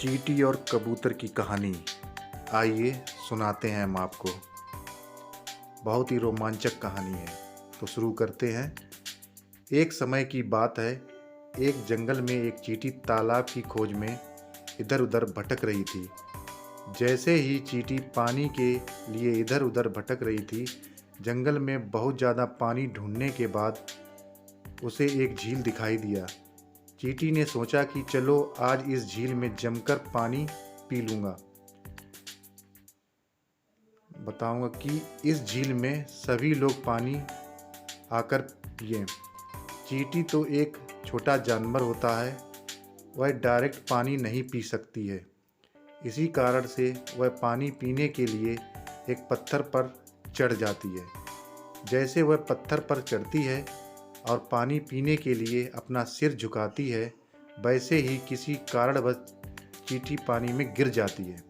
चींटी और कबूतर की कहानी आइए सुनाते हैं हम आपको। बहुत ही रोमांचक कहानी है, तो शुरू करते हैं। एक समय की बात है, एक जंगल में एक चींटी तालाब की खोज में इधर उधर भटक रही थी। जैसे ही चींटी पानी के लिए इधर उधर भटक रही थी, जंगल में बहुत ज़्यादा पानी ढूंढने के बाद उसे एक झील दिखाई दिया। चींटी ने सोचा कि चलो आज इस झील में जमकर पानी पी लूँगा। बताऊँगा कि इस झील में सभी लोग पानी आकर पिएं। चींटी तो एक छोटा जानवर होता है, वह डायरेक्ट पानी नहीं पी सकती है। इसी कारण से वह पानी पीने के लिए एक पत्थर पर चढ़ जाती है। जैसे वह पत्थर पर चढ़ती है और पानी पीने के लिए अपना सिर झुकाती है, वैसे ही किसी कारणवश चींटी पानी में गिर जाती है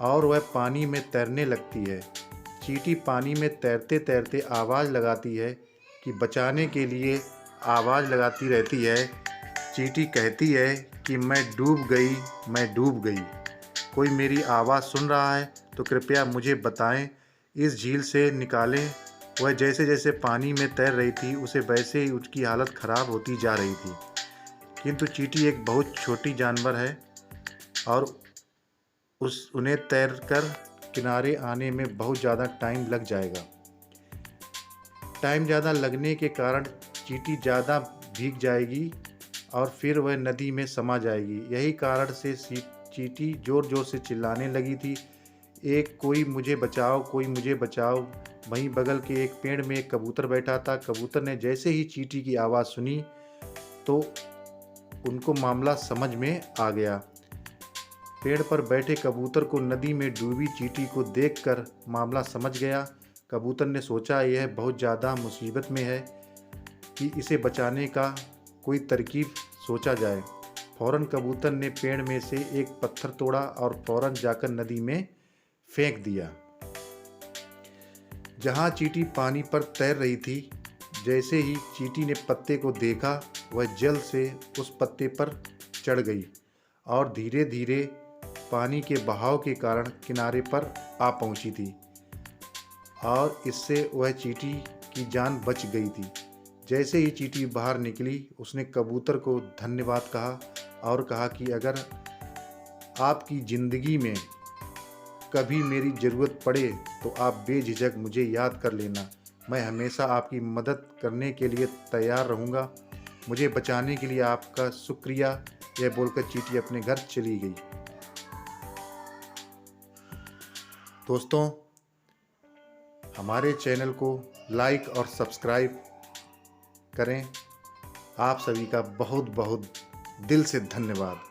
और वह पानी में तैरने लगती है। चींटी पानी में तैरते तैरते आवाज़ लगाती है कि बचाने के लिए आवाज़ लगाती रहती है। चींटी कहती है कि मैं डूब गई, मैं डूब गई। कोई मेरी आवाज़ सुन रहा है तो कृपया मुझे बताएं, इस झील से निकालें। वह जैसे जैसे पानी में तैर रही थी, उसे वैसे ही उसकी हालत ख़राब होती जा रही थी। किंतु चींटी एक बहुत छोटी जानवर है और उन्हें तैरकर किनारे आने में बहुत ज़्यादा टाइम लग जाएगा। टाइम ज़्यादा लगने के कारण चींटी ज़्यादा भीग जाएगी और फिर वह नदी में समा जाएगी। यही कारण से चींटी ज़ोर ज़ोर से चिल्लाने लगी थी, कोई मुझे बचाओ, कोई मुझे बचाओ। वहीं बगल के एक पेड़ में एक कबूतर बैठा था। कबूतर ने जैसे ही चींटी की आवाज़ सुनी तो उनको मामला समझ में आ गया। पेड़ पर बैठे कबूतर को नदी में डूबी चींटी को देखकर मामला समझ गया। कबूतर ने सोचा यह बहुत ज़्यादा मुसीबत में है कि इसे बचाने का कोई तरकीब सोचा जाए। फ़ौरन कबूतर ने पेड़ में से एक पत्थर तोड़ा और फ़ौरन जाकर नदी में फेंक दिया। जहाँ चींटी पानी पर तैर रही थी, जैसे ही चींटी ने पत्ते को देखा, वह जल्द से उस पत्ते पर चढ़ गई और धीरे धीरे पानी के बहाव के कारण किनारे पर आ पहुंची थी और इससे वह चींटी की जान बच गई थी। जैसे ही चींटी बाहर निकली, उसने कबूतर को धन्यवाद कहा और कहा कि अगर आपकी ज़िंदगी में कभी मेरी ज़रूरत पड़े तो आप बेझिझक मुझे याद कर लेना। मैं हमेशा आपकी मदद करने के लिए तैयार रहूँगा। मुझे बचाने के लिए आपका शुक्रिया। यह बोलकर चींटी अपने घर चली गई। दोस्तों, हमारे चैनल को लाइक और सब्सक्राइब करें। आप सभी का बहुत बहुत दिल से धन्यवाद।